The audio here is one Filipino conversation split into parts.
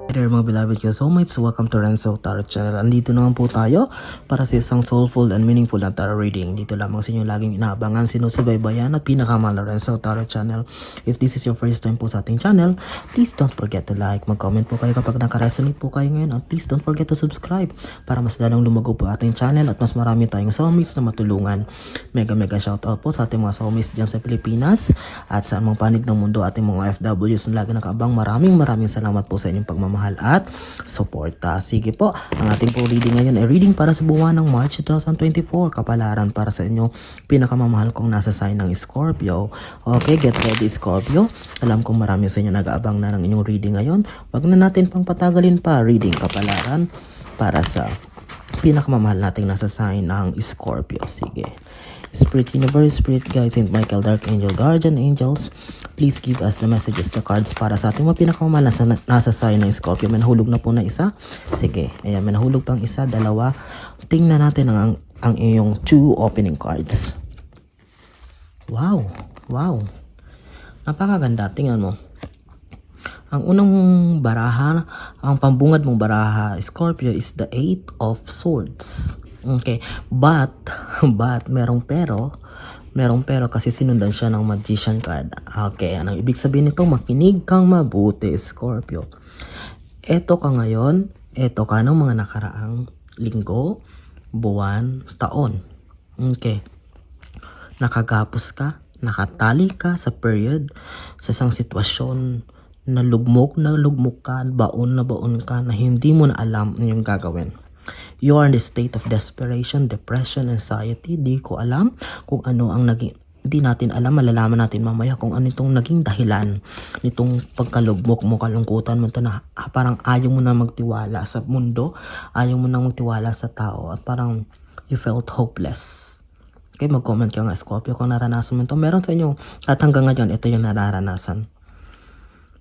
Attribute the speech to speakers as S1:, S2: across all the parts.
S1: Hey there mga beloved ko soulmates, welcome to Renzo Tarot Channel. Andito naman po tayo para sa isang soulful and meaningful na tarot reading. Dito lamang sa inyo laging inaabangan, sinusubaybayan at pinakamahal na Renzo Tarot Channel. If this is your first time po sa ating channel, please don't forget to like, mag-comment po kayo kapag nakaresonate po kayo ngayon, at please don't forget to subscribe para mas lalong lumago po ating channel at mas marami tayong soulmates na matulungan. Mega shoutout po sa ating mga soulmates dyan sa Pilipinas at sa anumang panig ng mundo, ating mga FWs na lagi nakaabang. Maraming salamat po sa inyong pagmamahal at suporta. Sige po, ang ating po reading ngayon ay reading para sa buwan ng March 2024. Kapalaran para sa inyo, pinakamamahal kong nasa sign ng Scorpio. Okay, get ready Scorpio. Alam kong marami sa inyo nag-aabang na ng inyong reading ngayon. Wag na natin pang patagalin pa. Reading kapalaran para sa pinakamamahal nating nasa sign ng Scorpio. Sige. Spirit Universe, Spirit Guide, Saint Michael, Dark Angel, Guardian Angels, please give us the messages, the cards para sa ating mga pinakamamahal nasa sign ng Scorpio. May nahulog na po na isa. Sige, ayan, may nahulog pang isa, dalawa. Tingnan natin ang iyong two opening cards. Wow, wow. Napakaganda, tingnan mo. Ang unang baraha, ang pambungad mong baraha, Scorpio, is the Eight of Swords. Okay, but merong pero kasi sinundan siya ng Magician card. Okay, anong ibig sabihin nito? Makinig kang mabuti, Scorpio. Eto ka ngayon, eto ka ng mga nakaraang linggo, buwan, taon. Okay, nakagapos ka, nakatali ka sa period, sa isang sitwasyon na lugmok ka, baon ka na hindi mo na alam na yung gagawin. You are in the state of desperation, depression, anxiety. Di ko alam kung ano ang naging, di natin alam, malalaman natin mamaya kung ano itong naging dahilan nitong pagkalugmok mo, kalungkutan mo, na parang ayaw mo na magtiwala sa mundo, ayaw mo na magtiwala sa tao, at parang you felt hopeless. Okay, mag-comment ka nga, Scorpio, kung naranasan mo ito. Meron sa inyo, at hanggang ngayon, ito yung nararanasan.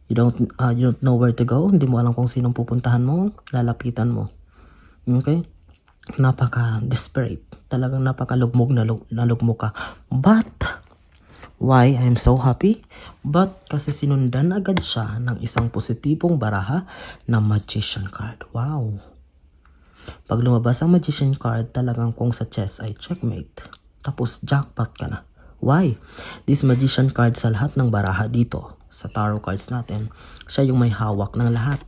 S1: You don't know where to go, hindi mo alam kung sinong pupuntahan mo, lalapitan mo. Okay? Napaka-desperate. Talagang napaka-lugmok na lugmok ka. But, why I'm so happy? But, kasi sinundan agad siya ng isang positibong baraha na Magician card. Wow! Pag lumabas ang Magician card, talagang kung sa chess ay checkmate. Tapos, jackpot ka na. Why? This Magician card sa lahat ng baraha dito, sa tarot cards natin, siya yung may hawak ng lahat.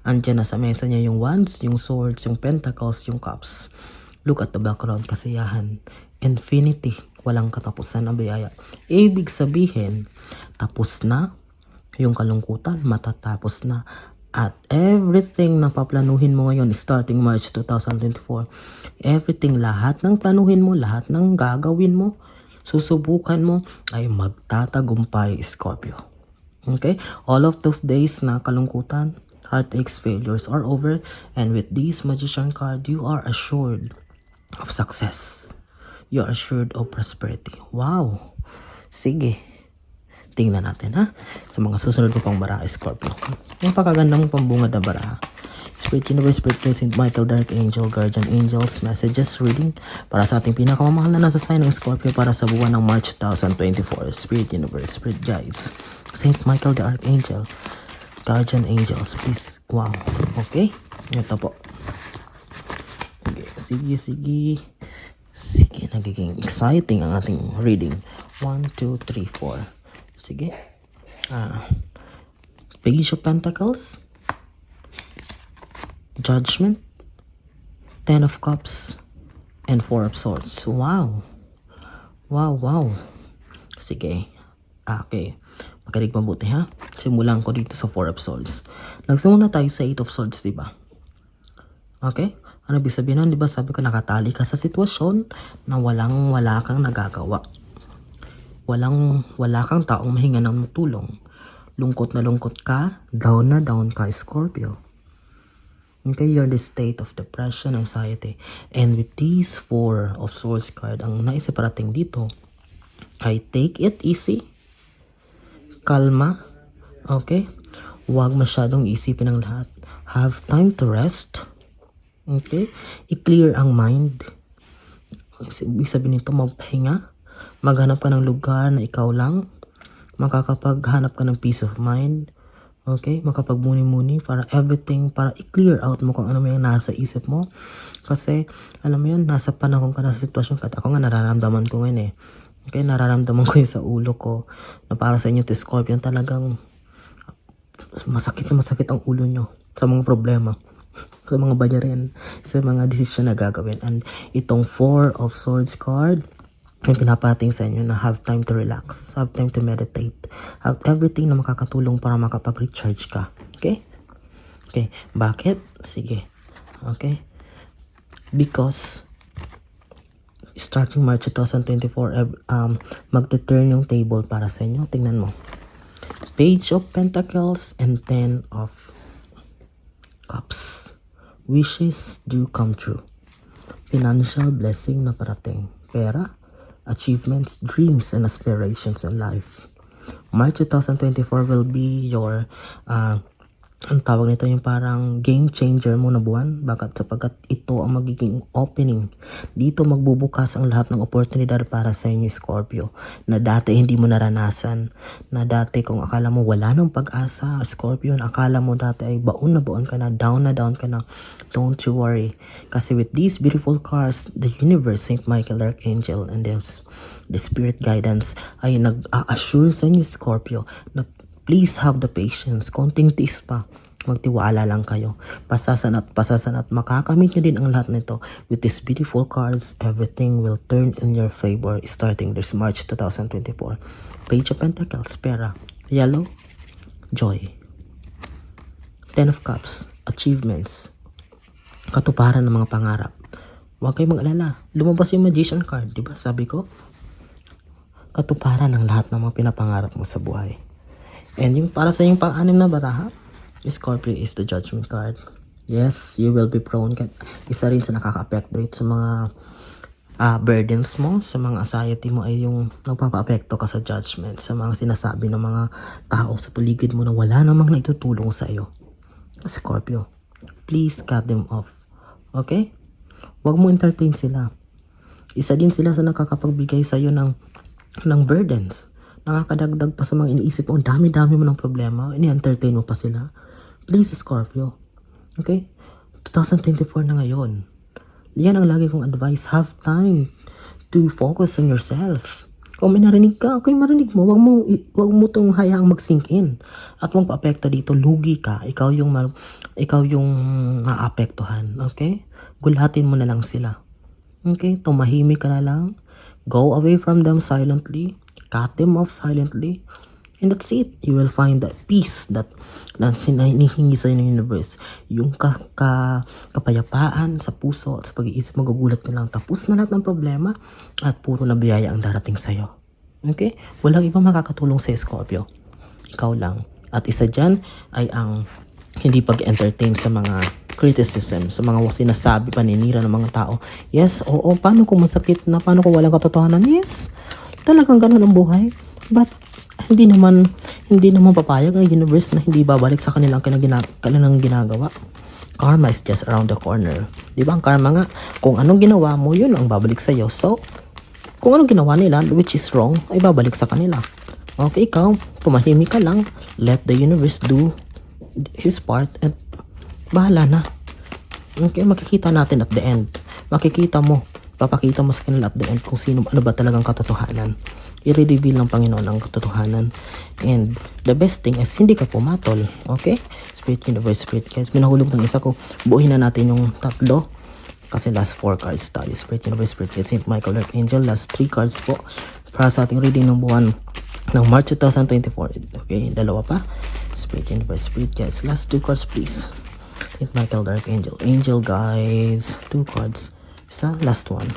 S1: Andiyan na sa mesa niya yung wands, yung swords, yung pentacles, yung cups. Look at the background, kasiyahan, infinity, walang katapusan na biyaya. Ibig sabihin, tapos na yung kalungkutan, matatapos na. At everything na paplanuhin mo ngayon, starting March 2024, everything, lahat ng planuhin mo, lahat ng gagawin mo, susubukan mo, ay magtatagumpay, Scorpio. Okay? All of those days na kalungkutan, heartaches, failures are over, and with this Magician card, you are assured of success. You are assured of prosperity. Wow! Sige. Tingnan natin, ha? Sa mga susunod ko pang baraha, Scorpio. Yung pakaganda mong pambungad na baraha. Spirit Universe, Spirit Guide, Saint Michael, Dark Angel, Guardian Angels, messages, reading para sa ating pinakamamahal na nasa sign ng Scorpio para sa buwan ng March 2024. Spirit Universe, Spirit Guides, Saint Michael, the Archangel, Guardian Angels, please. Wow. Okay? Ito po. Okay. Sige. Nagiging exciting ang ating reading. 1, 2, 3, 4. Sige. Page of Pentacles, Judgment, Ten of Cups, and Four of Swords. Wow. Sige. Okay. Makinig mabuti, ha? Simulan ko dito sa Four of Swords. Nagsimula tayo sa Eight of Swords, diba? Okay? Ano ibig sabihin nun? Diba sabi ko, nakatali ka sa sitwasyon na wala kang nagagawa. Wala kang taong mahinga ng tulong. Lungkot na lungkot ka, down na down ka, Scorpio. Okay, you're in the state of depression, anxiety. And with these Four of Swords card, ang naisiparating dito ay take it easy. Kalma. Okay? Huwag masyadong isipin ang lahat. Have time to rest. Okay? I-clear ang mind. Ibig sabihin nito, magpahinga. Maghanap ka ng lugar na ikaw lang. Makakapaghanap ka ng peace of mind. Okay? Makapagmuni-muni para everything, para i-clear out mo kung ano may nasa isip mo. Kasi, alam mo yun, nasa panahon ka, nasa sitwasyon ka. Ako nga nararamdaman ko ngayon eh. Okay, nararamdaman ko yun sa ulo ko na para sa inyo to Scorpion talagang masakit na masakit ang ulo nyo sa mga problema, sa mga bayarin, sa mga desisyon na gagawin. And itong 4 of Swords card, ay pinapating sa inyo na have time to relax, have time to meditate, have everything na makakatulong para makapag-recharge ka. Okay? Okay. Bakit? Sige. Okay? Because starting March 2024, magte-turn yung table para sa inyo. Tingnan mo. Page of Pentacles and 10 of Cups. Wishes do come true. Financial blessing na parating. Pera, achievements, dreams, and aspirations in life. March 2024 will be your ang tawag nito yung parang game changer mo na buwan. Bakit? Sapagkat ito ang magiging opening. Dito magbubukas ang lahat ng oportunidad para sa inyo, Scorpio, na dati hindi mo naranasan. Na dati kung akala mo wala ng pag-asa, Scorpio, akala mo dati ay baon ka na down ka na. Don't you worry. Kasi with these beautiful cards, the universe, Saint Michael Archangel, and the spirit guidance ay nag-assure sa inyo, Scorpio, na please have the patience. Konting tiis pa. Magtiwala lang kayo. Pasasan at makakamit nyo din ang lahat nito. With these beautiful cards, everything will turn in your favor starting this March 2024. Page of Pentacles, pera. Yellow, joy. 10 of Cups, achievements. Katuparan ng mga pangarap. Huwag kayong mag-alala. Lumabas yung Magician card, di ba? Sabi ko, katuparan ng lahat ng mga pinapangarap mo sa buhay. And yung para sa yung pang-anim na baraha, Scorpio is the Judgment card. Yes, you will be prone. Isa rin sa nakaka-affect rate sa mga burdens mo, sa mga anxiety mo ay yung nagpapa-apekto ka sa judgment, sa mga sinasabi ng mga tao sa paligid mo na wala namang naitutulong sa iyo. Scorpio, please cut them off. Okay? Huwag mo entertain sila. Isa din sila sa nakakapagbigay sa iyo ng burdens. Nakakadagdag pa sa mga iniisip mo. Ang dami-dami mo ng problema. Ini-entertain mo pa sila. Please, Scorpio. Okay? 2024 na ngayon. Yan ang lagi kong advice. Have time to focus on yourself. Kung may narinig ka, okay, marinig mo. Wag mo tong hayaang mag-sink in. At mong pa-apekto dito, lugi ka. Ikaw yung maapektuhan. Okay? Gulatin mo na lang sila. Okay? Tumahimik ka na lang. Go away from them silently. Cut them off silently. And that's it. You will find that peace that hinihingi sa ng universe. Yung kapayapaan sa puso at sa pag-iisip, magugulat ka lang. Tapos na lahat ng problema at puro na biyaya ang darating sa'yo. Okay? Walang ibang makakatulong sa Scorpio. Ikaw lang. At isa dyan ay ang hindi pag-entertain sa mga criticism, sa mga sinasabi, paninira ng mga tao. Yes, oo. Paano kung masakit na? Paano kung walang katotohanan? Yes. Talagang ganun ang buhay. But hindi naman papayag ang universe na hindi babalik sa kanilang ginagawa. Karma is just around the corner. Di ba ang karma nga? Kung anong ginawa mo, yun ang babalik sa iyo. So, kung anong ginawa nila, which is wrong, ay babalik sa kanila. Okay, ikaw, tumahimik ka lang. Let the universe do his part and bahala na. Okay, makikita natin at the end. Papakita mo sa kanila at the end kung ano ba talagang katotohanan. I-reveal ng Panginoon ang katotohanan. And the best thing is hindi ka pumatol. Okay? Spirit Universe, Spirit Guides. Minahulog ng isa ko. Buuhin na natin yung tatlo. Kasi last 4 cards tayo. Spirit Universe, Spirit Guides, Saint Michael Archangel. Last 3 cards po. Para sa ating reading ng buwan ng March 2024. Okay? Dalawa pa. Spirit Universe, Spirit Guides. Last 2 cards please. Saint Michael Archangel. Angel guys. 2 cards. Isa, last one.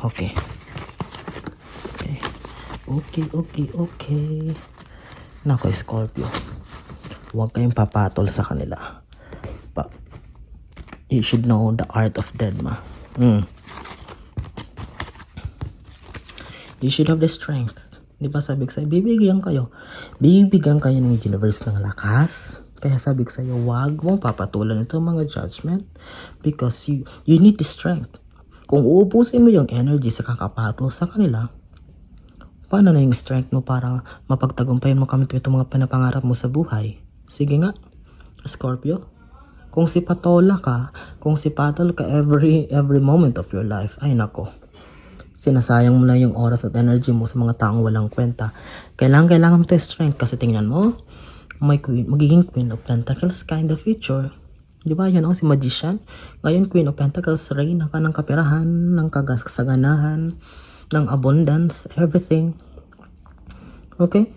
S1: Okay. Okay. Nako, Scorpio. Huwag kayong papatol sa kanila. You should know the art of deadma. You should have the strength. Di ba sabi ko sa'yo, bibigyan kayo ng universe ng lakas. Kaya sabi ko sa'yo, wag mong papatulan ito mga judgment because you need the strength. Kung uubusin mo yung energy sa kakapatol sa kanila, Paano na yung strength mo para mapagtagumpayan mo kamit itong mga pinapangarap mo sa buhay? Sige nga, Scorpio. Kung si patola ka, kung si patol ka every moment of your life, ay nako. Sinasayang mo na yung oras at energy mo sa mga taong walang kwenta. Kailangan mo ito strength kasi tingnan mo, may queen, magiging Queen of Pentacles kind of future. Di ba yun si Magician? Ngayon Queen of Pentacles, reyna ka ng kaperahan, ng kasaganahan, ng abundance, everything. Okay?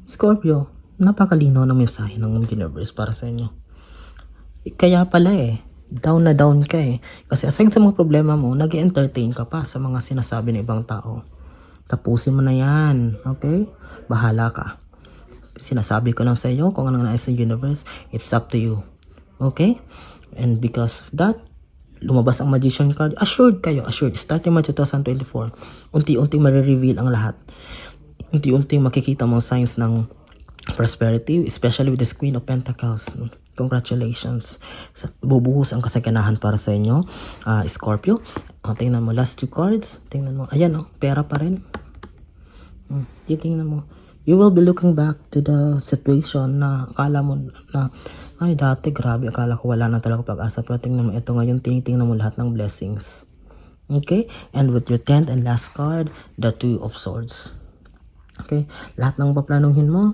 S1: Scorpio, napakalino ng mensahe ng universe para sa inyo. Kaya pala down na down ka Kasi aside sa mga problema mo, nag-entertain ka pa sa mga sinasabi ng ibang tao. Tapusin mo na yan, okay? Bahala ka. Sinasabi ko lang sa iyo kung anong nais sa universe, it's up to you. Okay? And because of that, lumabas ang Magician card. Assured kayo, assured. Starting March 2024, unti-unting marireveal ang lahat. Unti-unting makikita mo signs ng prosperity, especially with this Queen of Pentacles. Congratulations. Bubuhos ang kasaganahan para sa inyo, Scorpio. Tingnan mo, last 2 cards. Tingnan mo, ayan pera pa rin. Tingnan mo. You will be looking back to the situation na akala mo na, ay dati grabe, akala ko wala na talaga pag-asa. Pero tingnan mo, ito ngayon, tinitingnan mo lahat ng blessings. Okay? And with your 10th and last card, the 2 of Swords. Okay? Lahat ng paplanuhin mo,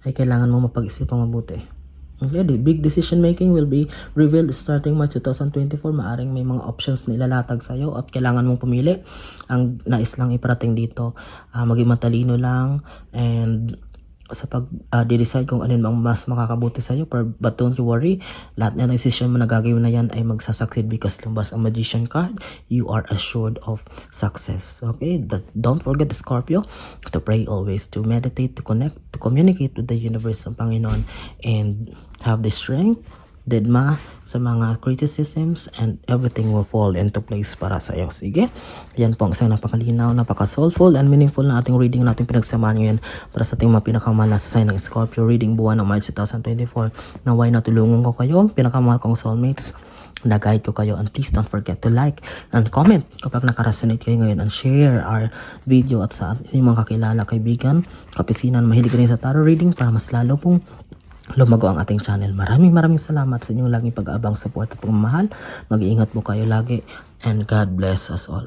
S1: ay kailangan mo mapag-isipang mabuti. Okay, the big decision making will be revealed starting March 2024. Maaring may mga options na ilalatag sa'yo at kailangan mong pumili. Ang nais lang iparating dito, maging matalino lang and sa pag-decide kung alin bang mas makakabuti sa'yo. But don't you worry, lahat na decision mo na gagawin na yan ay magsasucceed because lumabas ang Magician card. You are assured of success. Okay, but don't forget, Scorpio, to pray always, to meditate, to connect, to communicate with the universe, ang Panginoon, and have the strength, dedma sa mga criticisms, and everything will fall into place para sa iyo. Sige, yan po ang isang napakalinaw, napaka-soulful and meaningful na ating reading natin pinagsamahan ngayon para sa ating mga pinakamahal na sign ng Scorpio reading buwan ng March 2024. Naway natulungan ko kayo, pinakamahal kong soulmates, na-guide ko kayo, and please don't forget to like and comment kapag nakaresonate kayo ngayon, and share our video at sa inyong mga kakilala, kaibigan, kapisinan, mahilig rin sa tarot reading para mas lalo pong lumago ang ating channel. Maraming salamat sa inyong laging pag-aabang, support at pagmamahal. Mag-iingat po kayo lagi and God bless us all.